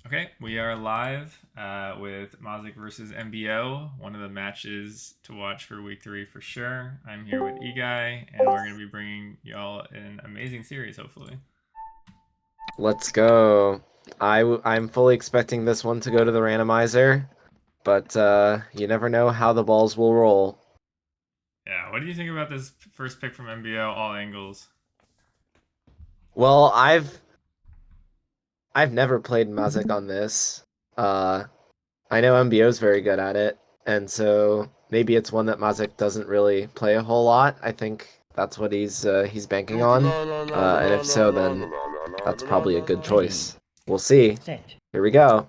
Okay, we are live with Mazik versus MBO, one of the matches to watch for week 3 for sure. I'm here with Eguy, and we're going to be bringing y'all an amazing series, hopefully. Let's go. I'm fully expecting this one to go to the randomizer, but you never know how the balls will roll. Yeah, what do you think about this first pick from MBO, all angles? Well, I've never played Mazik on this. Uh, I know MBO's very good at it, and so maybe it's one that Mazik doesn't really play a whole lot. I think that's what he's banking on. And if so, then that's probably a good Ready, choice. We'll see. set, Here we go.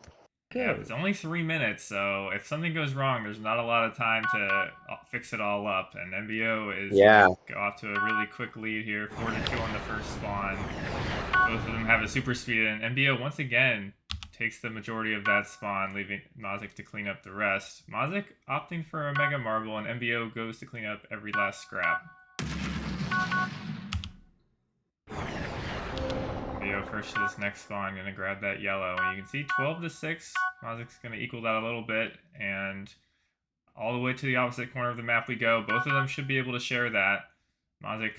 Yeah, go. it's only 3 minutes, so if something goes wrong, there's not a lot of time to fix it all up. And MBO is going Yeah. to go off to a really quick lead here, 4-2 on the first spawn. Both of them have a super speed, and MBO once again takes the majority of that spawn, leaving Mazik to clean up the rest. Mazik opting for a Mega Marble, and MBO goes to clean up every last scrap. MBO first to this next spawn, gonna grab that yellow, and you can see 12-6. Mazik's gonna equal that a little bit, and all the way to the opposite corner of the map we go. Both of them should be able to share that. Mazik,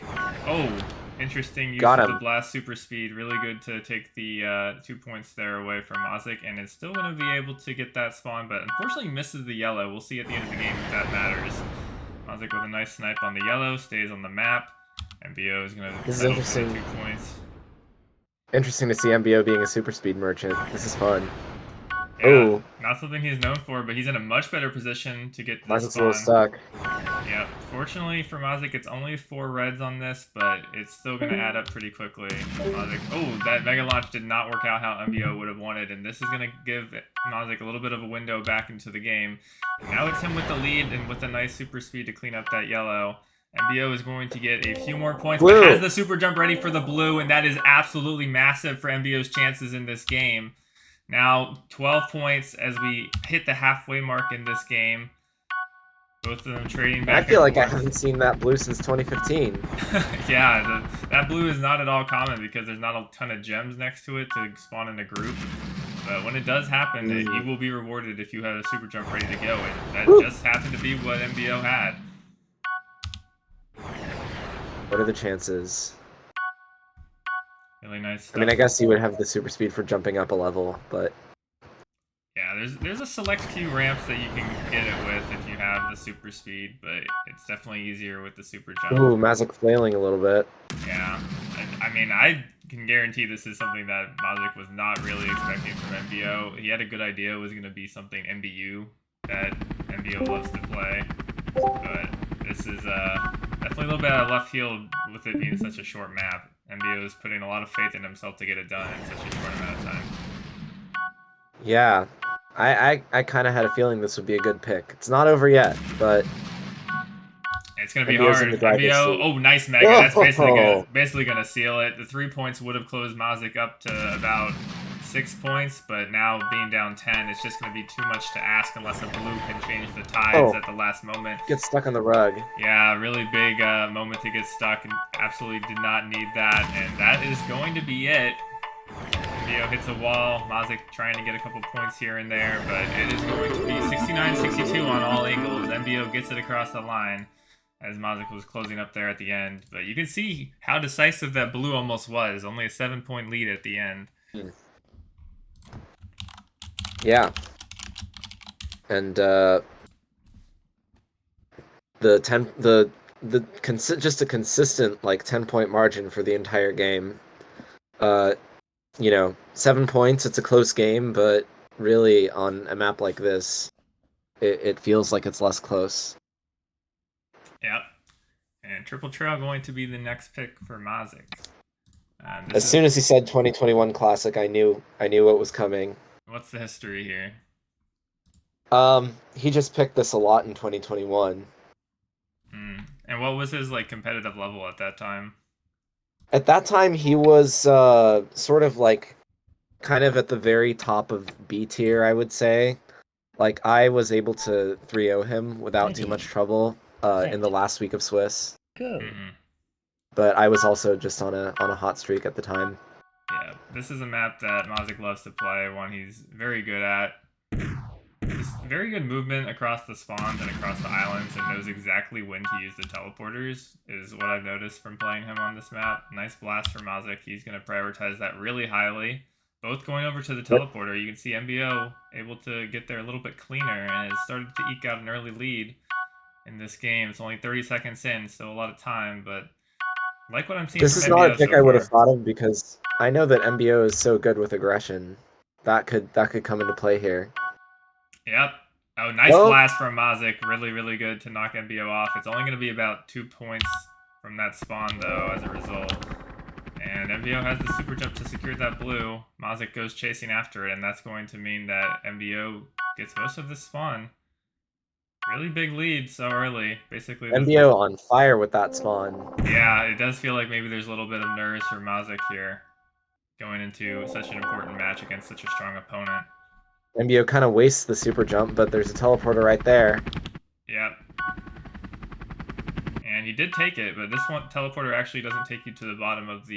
oh, interesting use Got of the him. blast super speed. Really good to take the 2 points there away from Mazik, and it's still going to be able to get that spawn, but unfortunately misses the yellow. We'll see at the end of the game if that matters. Mazik with a nice snipe on the yellow, stays on the map. MBO is going to This is settle for the interesting. 2 points. Interesting to see MBO being a super speed merchant. This is fun. Yeah, Oh, not something he's known for, but he's in a much better position to get this Mazik's a little spawn. stuck. Yeah, fortunately for Mazik, it's only 4 reds on this, but it's still going to add up pretty quickly. Mazik, oh, that Mega Launch did not work out how MBO would have wanted, and this is going to give Mazik a little bit of a window back into the game. And now it's him with the lead and with a nice super speed to clean up that yellow. MBO is going to get a few more points, Blue. but has the super jump ready for the blue, and that is absolutely massive for MBO's chances in this game. Now, 12 points as we hit the halfway mark in this game. Both of them trading back I feel and like I forth. haven't seen that blue since 2015. Yeah, that blue is not at all common because there's not a ton of gems next to it to spawn in a group. But when it does happen, you will be rewarded if you have a super jump ready to go. And that just happened to be what MBO had. What are the chances? Really nice stuff. I mean, I guess you would have the super speed for jumping up a level, but Yeah, there's a select few ramps that you can get it with if you have the super speed, but it's definitely easier with the super jump. ooh, Mazik flailing a little bit. Yeah, I mean, I can guarantee this is something that Mazik was not really expecting from MBO. He had a good idea it was going to be something MBU that MBO loves to play, but this is definitely a little bit out of left field with it being such a short map. MBO is putting a lot of faith in himself to get it done in such a short amount of time. Yeah, I kind of had a feeling this would be a good pick. It's not over yet, but It's gonna be MBO's in hard. the driver's MBO, seat. oh, nice Mega. That's Whoa! basically gonna seal it. The 3 points would have closed Mazik up to about 6 points, but now being down 10, it's just gonna be too much to ask unless a blue can change the tides at the last moment. Get stuck on the rug. Yeah, really big moment to get stuck, and absolutely did not need that. And that is going to be it. MBO hits a wall. Mazik trying to get a couple points here and there, but it is going to be 69-62 on all angles. MBO gets it across the line as Mazik was closing up there at the end. But you can see how decisive that blue almost was. Only a 7-point lead at the end. Yeah. And just a consistent like 10-point margin for the entire game. 7 points, it's a close game, but really on a map like this, it feels like it's less close. Yep. And Triple Trail going to be the next pick for Mazik. As soon as he said 2021 Classic, I knew what was coming. What's the history here? He just picked this a lot in 2021. And what was his like competitive level at that time? At that time, he was sort of like kind of at the very top of B tier, I would say. Like, I was able to 3-0 him without too much trouble in the last week of Swiss. Go. Mm-hmm. But I was also just on a hot streak at the time. Yeah, this is a map that Mazik loves to play, one he's very good at. Just very good movement across the spawns and across the islands, and knows exactly when to use the teleporters, is what I've noticed from playing him on this map. Nice blast from Mazik. He's going to prioritize that really highly. Both going over to the teleporter. You can see MBO able to get there a little bit cleaner and has started to eke out an early lead in this game. It's only 30 seconds in, still a lot of time, but like what I'm seeing This from is MBO not a pick so I would have far. thought of because I know that MBO is so good with aggression. That could come into play here. Yep. Oh, nice blast from Mazik. Really, really good to knock MBO off. It's only going to be about 2 points from that spawn, though, as a result. And MBO has the super jump to secure that blue. Mazik goes chasing after it, and that's going to mean that MBO gets most of this spawn. Really big lead so early. Basically, MBO on fire with that spawn. Yeah, it does feel like maybe there's a little bit of nerves for Mazik here, going into such an important match against such a strong opponent. MBO kind of wastes the super jump, but there's a teleporter right there. Yep. And he did take it, but this one teleporter actually doesn't take you to the bottom of the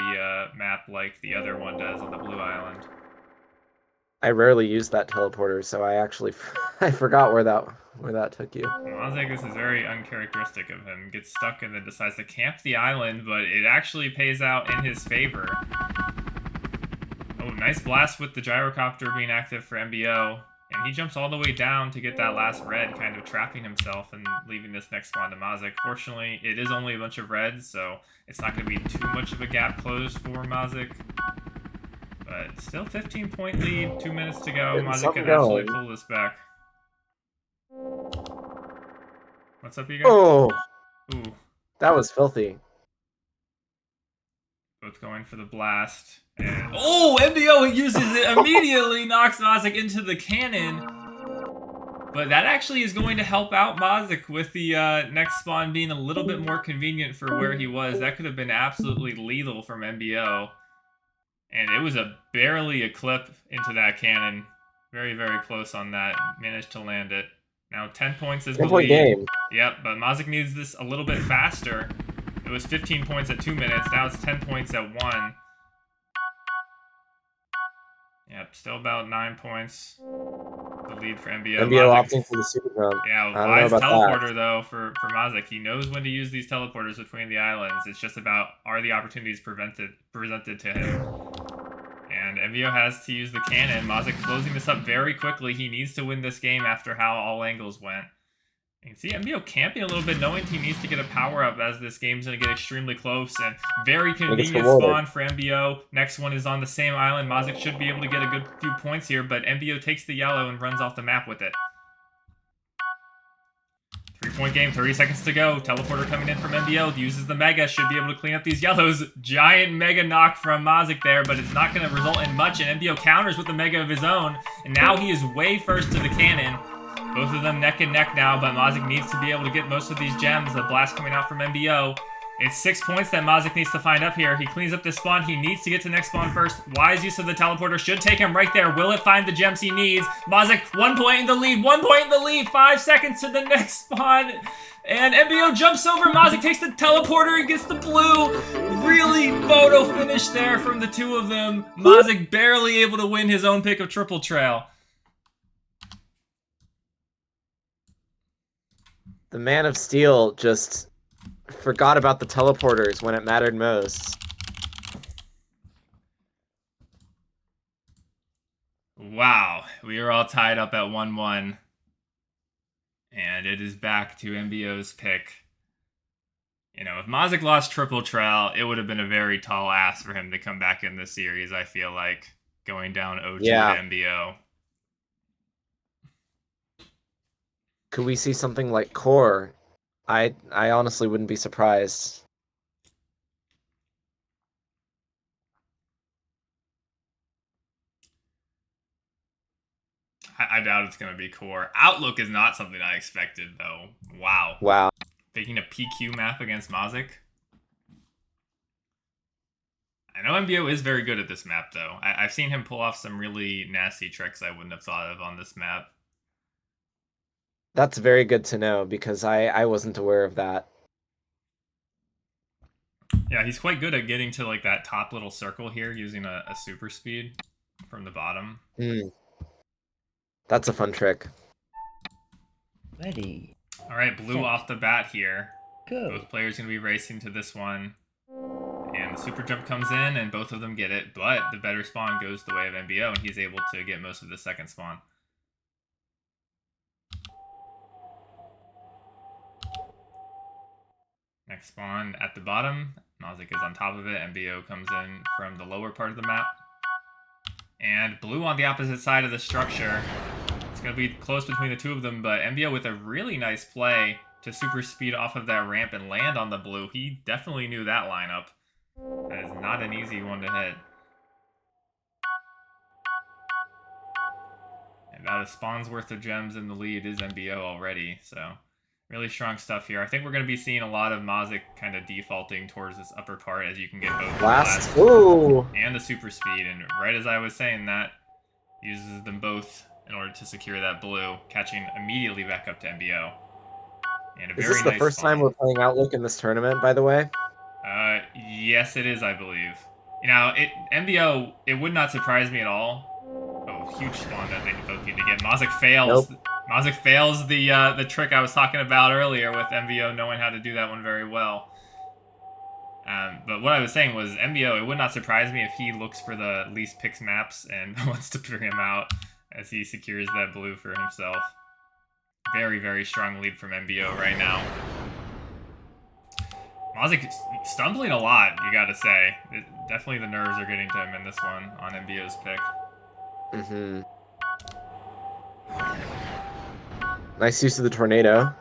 map like the other one does on the blue island. I rarely use that teleporter, so I actually I forgot where that took you. Mazik, this is very uncharacteristic of him. Gets stuck and then decides to camp the island, but it actually pays out in his favor. Oh, nice blast with the gyrocopter being active for MBO. And he jumps all the way down to get that last red, kind of trapping himself and leaving this next spawn to Mazik. Fortunately, it is only a bunch of reds, so it's not going to be too much of a gap closed for Mazik. But still 15-point lead, 2 minutes to go. Mazik can absolutely pull this back. What's up, Eguy? Oh! Ooh. That was filthy. Both going for the blast. And oh, MBO uses it immediately, knocks Mazik into the cannon. But that actually is going to help out Mazik with the next spawn being a little bit more convenient for where he was. That could have been absolutely lethal from MBO. And it was barely a clip into that cannon. Very, very close on that. Managed to land it. Now 10 points is the lead. Game. Yep, but Mazik needs this a little bit faster. It was 15 points at 2 minutes. Now it's 10 points at 1. Yep, still about 9 points. The lead for MBO. MBO opting for the super jump. Yeah, wise teleporter, though, for Mazik. He knows when to use these teleporters between the islands. It's just about, are the opportunities presented to him? And MBO has to use the cannon. Mazik closing this up very quickly. He needs to win this game after how all angles went. You can see MBO camping a little bit, knowing he needs to get a power-up as this game's going to get extremely close. And very convenient spawn for MBO. Next one is on the same island. Mazik should be able to get a good few points here, but MBO takes the yellow and runs off the map with it. 3-point game, 30 seconds to go. Teleporter coming in from MBO, uses the Mega, should be able to clean up these yellows. Giant Mega knock from Mazik there, but it's not going to result in much, and MBO counters with the Mega of his own, and now he is way first to the cannon. Both of them neck and neck now, but Mazik needs to be able to get most of these gems. The blast coming out from MBO. It's 6 points that Mazik needs to find up here. He cleans up this spawn. He needs to get to the next spawn first. Wise use of the teleporter should take him right there. Will it find the gems he needs? Mazik, 1 point in the lead. 1 point in the lead. 5 seconds to the next spawn. And MBO jumps over. Mazik takes the teleporter and gets the blue. Really photo finish there from the two of them. Mazik barely able to win his own pick of Triple Trail. The Man of Steel just forgot about the teleporters when it mattered most. Wow, we are all tied up at 1-1. And it is back to MBO's pick. You know, if Mazik lost Triple Trail, it would have been a very tall ask for him to come back in this series, I feel like, going down 0-2 to MBO. Could we see something like Core? I honestly wouldn't be surprised. I doubt it's going to be Core. Outlook is not something I expected, though. Wow. Wow. Taking a PQ map against Mazik. I know MBO is very good at this map, though. I've seen him pull off some really nasty tricks I wouldn't have thought of on this map. That's very good to know, because I wasn't aware of that. Yeah, he's quite good at getting to like that top little circle here using a super speed from the bottom. Mm. That's a fun trick. Ready. All right, blue Set. off the bat here. Go. Both players going to be racing to this one. And the super jump comes in, and both of them get it, but the better spawn goes the way of MBO, and he's able to get most of the second spawn. Next spawn at the bottom. Mazik is on top of it. MBO comes in from the lower part of the map. And blue on the opposite side of the structure. It's going to be close between the two of them, but MBO with a really nice play to super speed off of that ramp and land on the blue. He definitely knew that lineup. That is not an easy one to hit. And about a spawn's worth of gems in the lead is MBO already, so really strong stuff here. I think we're going to be seeing a lot of Mazik kind of defaulting towards this upper part as you can get both Blast. the Ooh. and the super speed. And right as I was saying that, uses them both in order to secure that blue, catching immediately back up to MBO. And a Is very this the nice first spawn. time we're playing Outlook in this tournament, by the way? Yes, it is, I believe. You know, MBO, it would not surprise me at all. Oh, huge spawn that they both need to get. Mazik fails. Nope. Mazik fails the trick I was talking about earlier with MBO knowing how to do that one very well. But what I was saying was MBO, it would not surprise me if he looks for the least picks maps and wants to figure him out as he secures that blue for himself. Very, very strong lead from MBO right now. Mazik stumbling a lot, you gotta say. Definitely the nerves are getting to him in this one on MBO's pick. Mm-hmm. Nice use of the tornado.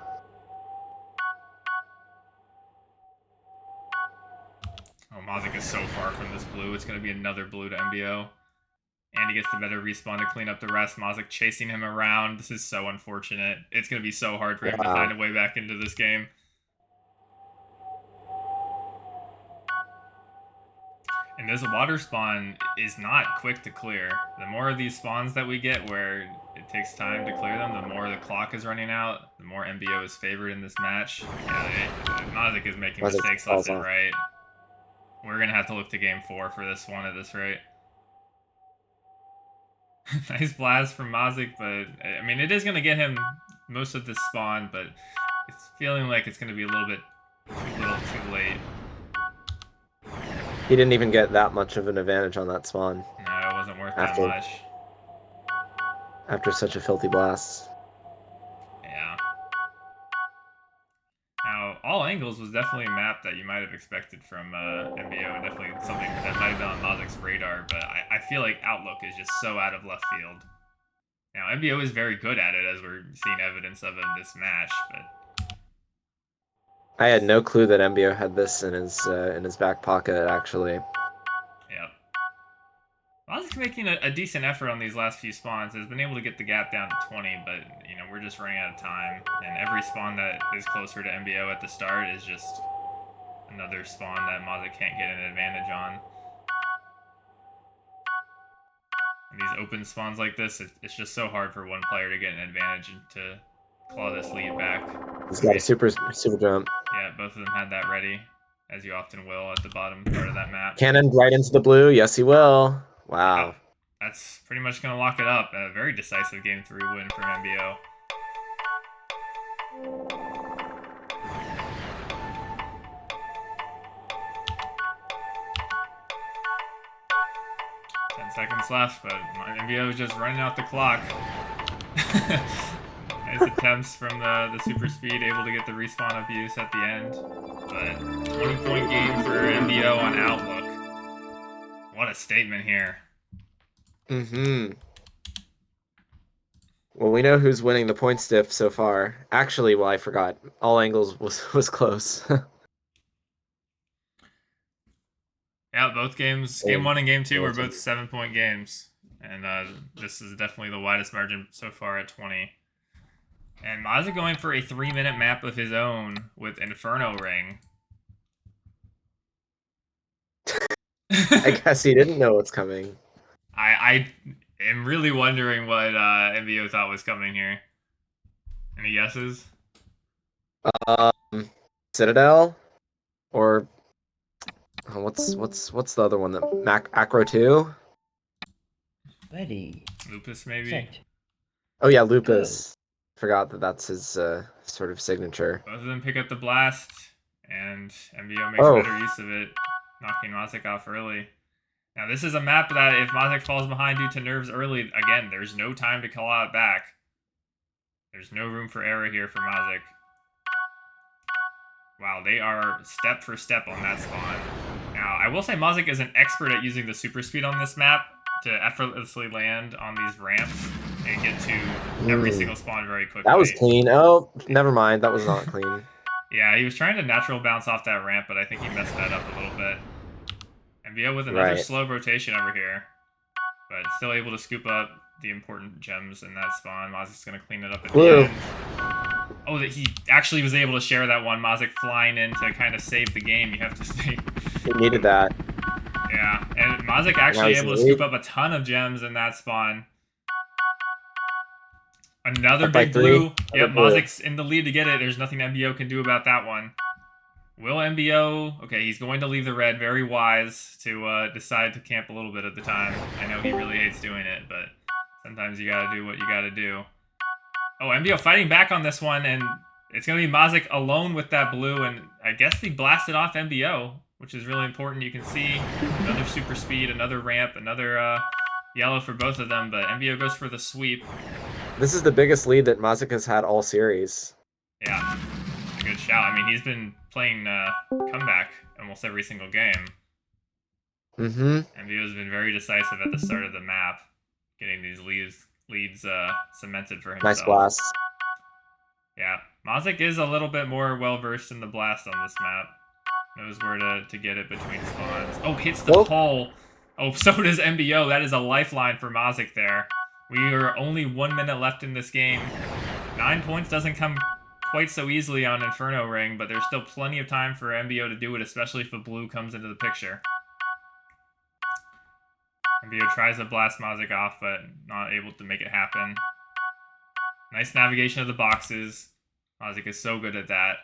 Oh, Mazik is so far from this blue. It's going to be another blue to MBO. And he gets the better respawn to clean up the rest. Mazik chasing him around. This is so unfortunate. It's going to be so hard for him to find a way back into this game. And this water spawn is not quick to clear. The more of these spawns that we get where it takes time to clear them, the more the clock is running out, the more MBO is favored in this match. Yeah, Mazik is making mistakes left and right. We're going to have to look to game 4 for this one at this rate. Nice blast from Mazik, but I mean, it is going to get him most of this spawn, but it's feeling like it's going to be a little bit too late. He didn't even get that much of an advantage on that spawn. No, it wasn't worth that much. After such a filthy blast. Yeah. Now, All Angles was definitely a map that you might have expected from MBO, and definitely something that might have been on Mazik's radar, but I feel like Outlook is just so out of left field. Now, MBO is very good at it, as we're seeing evidence of in this match, but... I had no clue that MBO had this in his back pocket, actually. Yep. Mazik's making a decent effort on these last few spawns. Has been able to get the gap down to 20, but, you know, we're just running out of time. And every spawn that is closer to MBO at the start is just another spawn that Mazik can't get an advantage on. And these open spawns like this, it's just so hard for one player to get an advantage and to claw this lead back. He's got a super jump. Yeah, both of them had that ready, as you often will at the bottom part of that map. Cannon right into the blue. Yes, he will. Wow. Yeah, that's pretty much going to lock it up. A very decisive Game 3 win for MBO. Seconds left, but MBO is just running out the clock. Nice attempts from the super speed, able to get the respawn abuse at the end. But 20-point game for MBO on Outlook. What a statement here. Mm-hmm. Well, we know who's winning the point stiff so far. Actually, well, I forgot. All Angles was close. Yeah, both games, game 1 and game 2 were both 7-point games. And this is definitely the widest margin so far at 20. And Mazik going for a 3-minute map of his own with Inferno Ring. I guess he didn't know what's coming. I am really wondering what MBO thought was coming here. Any guesses? Citadel? Or What's the other one that Acro 2? Ready. Lupus, maybe? Set. Oh yeah, Lupus. Forgot that that's his sort of signature. Both of them pick up the blast, and MBO makes Oh. better use of it, knocking Mazik off early. Now, this is a map that if Mazik falls behind due to nerves early, again, there's no time to call out back. There's no room for error here for Mazik. Wow, they are step for step on that spawn. Now, I will say Mazik is an expert at using the super speed on this map to effortlessly land on these ramps and get to every single spawn very quickly. That was clean. Oh, never mind. That was not clean. Yeah, he was trying to natural bounce off that ramp, but I think he messed that up a little bit. MBO with another slow rotation over here, but still able to scoop up the important gems in that spawn. Mazik's going to clean it up at the end. Oh, that he actually was able to share that one. Mazik flying in to kind of save the game, you have to think. He needed that. Yeah, and Mazik actually able to scoop up a ton of gems in that spawn. Another big blue. Yep, Mazik's in the lead to get it. There's nothing MBO can do about that one. Will MBO... Okay, he's going to leave the red. Very wise to decide to camp a little bit at the time. I know he really hates doing it, but sometimes you gotta do what you gotta do. Oh, MBO fighting back on this one, and it's going to be Mazik alone with that blue, and I guess he blasted off MBO, which is really important. You can see another super speed, another ramp, another yellow for both of them, but MBO goes for the sweep. This is the biggest lead that Mazik has had all series. Yeah, a good shout. I mean, he's been playing comeback almost every single game. MBO's been very decisive at the start of the map, getting these leads cemented for himself. Nice blast. Yeah, Mazik is a little bit more well-versed in the blast on this map. Knows where to get it between spawns. Oh, hits the pole. Oh, so does MBO. That is a lifeline for Mazik there. We are only 1 minute left in this game. 9 points doesn't come quite so easily on Inferno Ring, but there's still plenty of time for MBO to do it, especially if a blue comes into the picture. MBO tries to blast Mazik off, but not able to make it happen. Nice navigation of the boxes. Mazik is so good at that.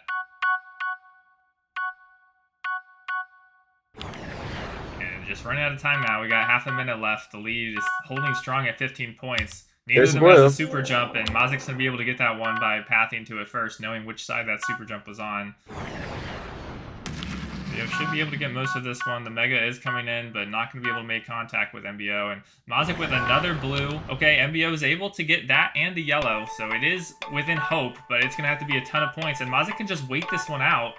And just running out of time now. We got half a minute left. The lead is holding strong at 15 points. Neither of them has a super jump, and Mazik's going to be able to get that one by pathing to it first, knowing which side that super jump was on. MBO should be able to get most of this one. The Mega is coming in, but not going to be able to make contact with MBO. And Mazik with another blue. Okay, MBO is able to get that and the yellow, so it is within hope, but it's going to have to be a ton of points. And Mazik can just wait this one out.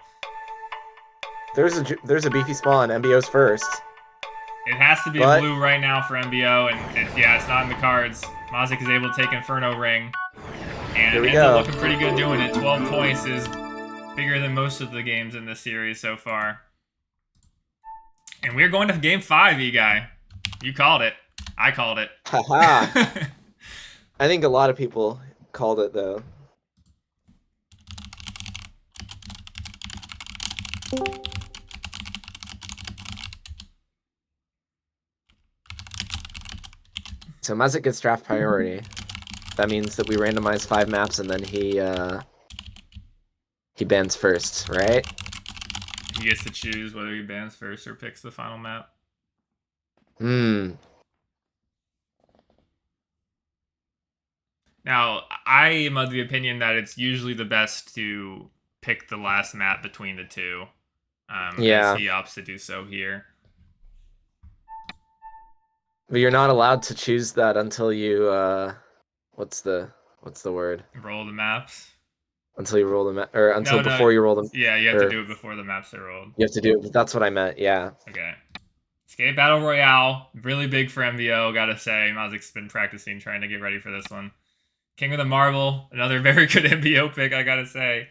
There's a beefy spawn. MBO's first. It has to be a blue right now for MBO, and it's not in the cards. Mazik is able to take Inferno Ring, and ends up looking pretty good doing it. 12 points is bigger than most of the games in this series so far. And we're going to game 5, Eguy. You called it. I called it. Haha. I think a lot of people called it, though. So Mazik gets draft priority. That means that we randomize 5 maps and then he bans first, right? He gets to choose whether he bans first or picks the final map. Now, I am of the opinion that it's usually the best to pick the last map between the two. As he opts to do so here. But you're not allowed to choose that until you what's the word? Roll the maps. Until you roll the map, or until before you roll them. Yeah, you have to do it before the maps are rolled. You have to do it. That's what I meant. Yeah. Okay. Escape Battle Royale, really big for MBO, gotta say. Mazik's been practicing, trying to get ready for this one. King of the Marble, another very good MBO pick, I gotta say.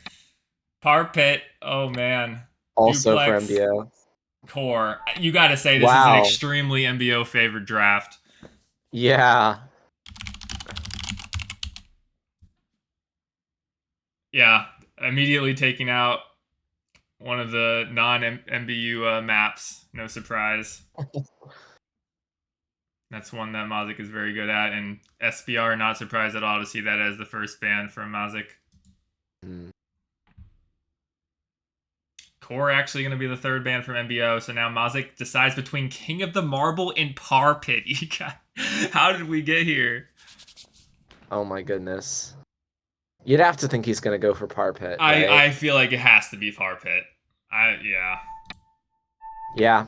Par Pit, oh man. Also Duplex, for MBO. Core, you gotta say this is an extremely MBO favored draft. Yeah. Yeah, immediately taking out one of the non-MBU maps. No surprise. That's one that Mazik is very good at, and SBR not surprised at all to see that as the first ban from Mazik. Core actually going to be the third ban from MBO, so now Mazik decides between King of the Marble and Par Pit. How did we get here? Oh my goodness. You'd have to think he's going to go for Par Pit, right? I feel like it has to be Par Pit. Yeah. Yeah.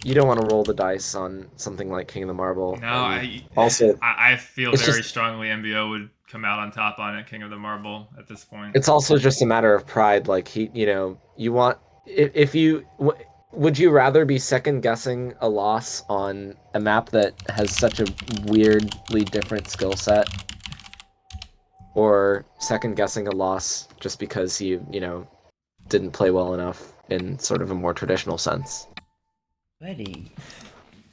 You don't want to roll the dice on something like King of the Marble. No, I feel very strongly MBO would come out on top on it, King of the Marble, at this point. It's also just a matter of pride. Like, you want... Would you rather be second-guessing a loss on a map that has such a weirdly different skill set? Or second-guessing a loss just because you didn't play well enough in sort of a more traditional sense? Ready,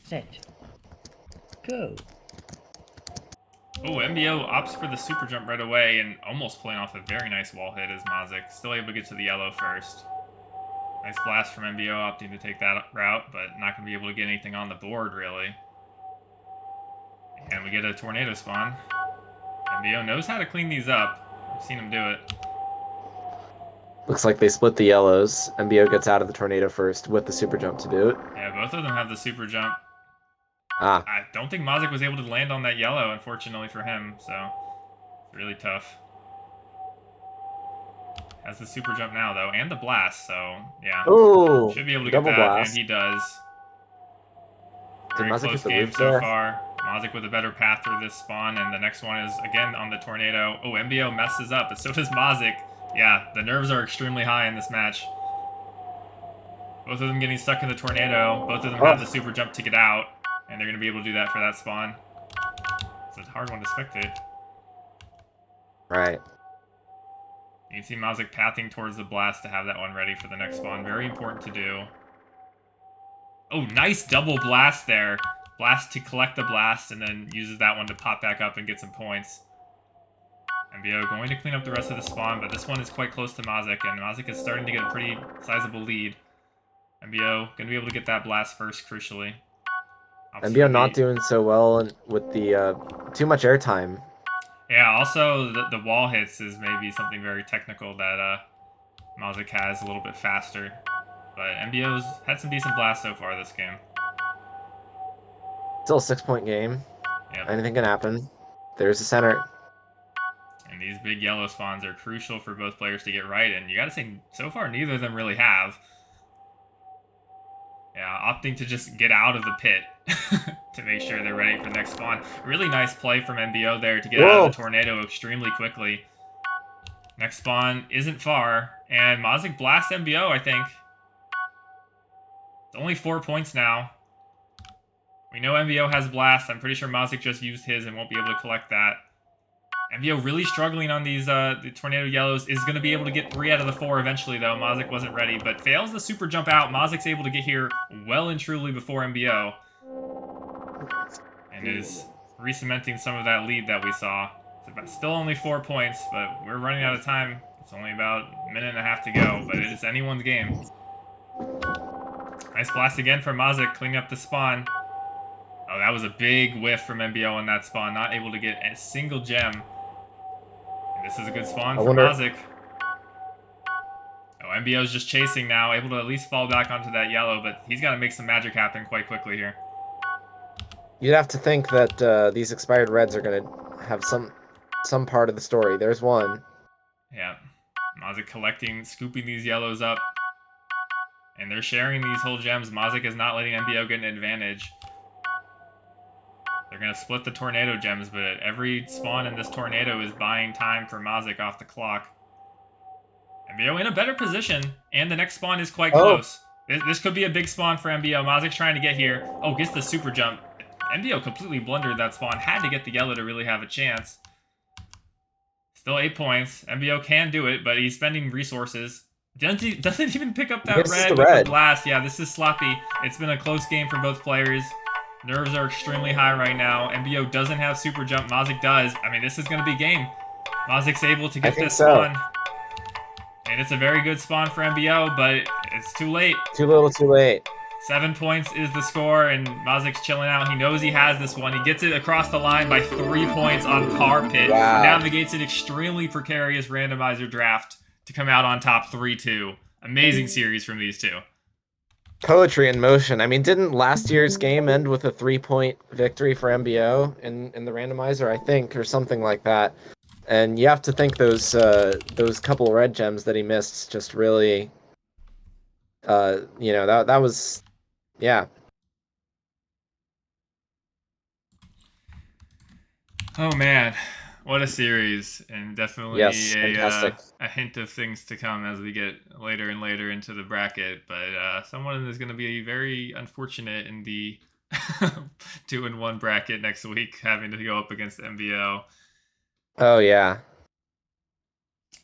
set, go. Oh, MBO opts for the super jump right away and almost playing off a very nice wall hit as Mazik. Still able to get to the yellow first. Nice blast from MBO opting to take that route, but not going to be able to get anything on the board, really. And we get a tornado spawn. MBO knows how to clean these up. I've seen him do it. Looks like they split the yellows. MBO gets out of the tornado first with the super jump to boot. Yeah, both of them have the super jump. Ah. I don't think Mazik was able to land on that yellow, unfortunately for him, so it's really tough. Has the super jump now, though, and the blast, so yeah. Ooh, should be able to get that, blast. And he does. Very close game so far. Mazik with a better path through this spawn, and the next one is, again, on the tornado. Oh, MBO messes up, but so does Mazik. Yeah, the nerves are extremely high in this match. Both of them getting stuck in the tornado. Both of them have the super jump to get out, and they're going to be able to do that for that spawn. It's a hard one to spectate. Right. You can see Mazik pathing towards the blast to have that one ready for the next spawn. Very important to do. Oh, nice double blast there. Blast to collect the blast, and then uses that one to pop back up and get some points. MBO going to clean up the rest of the spawn, but this one is quite close to Mazik, and Mazik is starting to get a pretty sizable lead. MBO going to be able to get that blast first, crucially. MBO not doing so well with the too much airtime. Yeah, also the wall hits is maybe something very technical that Mazik has a little bit faster. But MBO's had some decent blasts so far this game. Still a 6-point game. Yep. Anything can happen. There's the center. And these big yellow spawns are crucial for both players to get right, and you gotta say, so far neither of them really have. Yeah, opting to just get out of the pit to make sure they're ready for the next spawn. Really nice play from MBO there to get out of the tornado extremely quickly. Next spawn isn't far, and Mazik blasts MBO, I think. It's only 4 points now. We know MBO has blast. I'm pretty sure Mazik just used his and won't be able to collect that. MBO really struggling on these the tornado yellows. Is going to be able to get 3 out of the 4 eventually, though. Mazik wasn't ready, but fails the super jump out. Mazik's able to get here well and truly before MBO. And is re-cementing some of that lead that we saw. It's still only 4 points, but we're running out of time. It's only about a minute and a half to go, but it is anyone's game. Nice blast again from Mazik, cleaning up the spawn. Oh, that was a big whiff from MBO on that spawn. Not able to get a single gem. And this is a good spawn for Mazik. Oh, MBO's just chasing now, able to at least fall back onto that yellow, but he's got to make some magic happen quite quickly here. You'd have to think that these expired reds are going to have some part of the story. There's one. Yeah. Mazik collecting, scooping these yellows up. And they're sharing these whole gems. Mazik is not letting MBO get an advantage. They're going to split the tornado gems, but every spawn in this tornado is buying time for Mazik off the clock. MBO in a better position, and the next spawn is quite close. This could be a big spawn for MBO. Mazik's trying to get here. Oh, gets the super jump. MBO completely blundered that spawn. Had to get the yellow to really have a chance. Still 8 points. MBO can do it, but he's spending resources. Doesn't even pick up that red with the blast. Yeah, this is sloppy. It's been a close game for both players. Nerves are extremely high right now. MBO doesn't have super jump. Mazik does. I mean, this is going to be game. Mazik's able to get this spawn. And it's a very good spawn for MBO, but it's too late. Too little, too late. 7 points is the score, and Mazik's chilling out. He knows he has this one. He gets it across the line by 3 points on par pit. Wow. Navigates an extremely precarious randomizer draft to come out on top 3-2. Amazing series from these two. Poetry in motion. I mean, didn't last year's game end with a 3-point victory for MBO in the randomizer, I think, or something like that? And you have to think those couple red gems that he missed just really, that was, yeah. Oh man, what a series, and definitely Yes, fantastic. a hint of things to come as we get later and later into the bracket. But someone is going to be very unfortunate in the 2-1 bracket next week, having to go up against MBO. Oh yeah.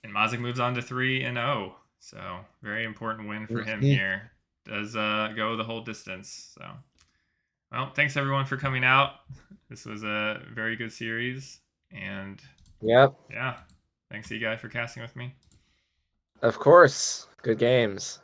And Mazik moves on to 3-0, so very important win for him Mhm. here. Does go the whole distance. So, well, thanks everyone for coming out. This was a very good series, and Yep. yeah, thanks Eguy for casting with me. Of course. Good games.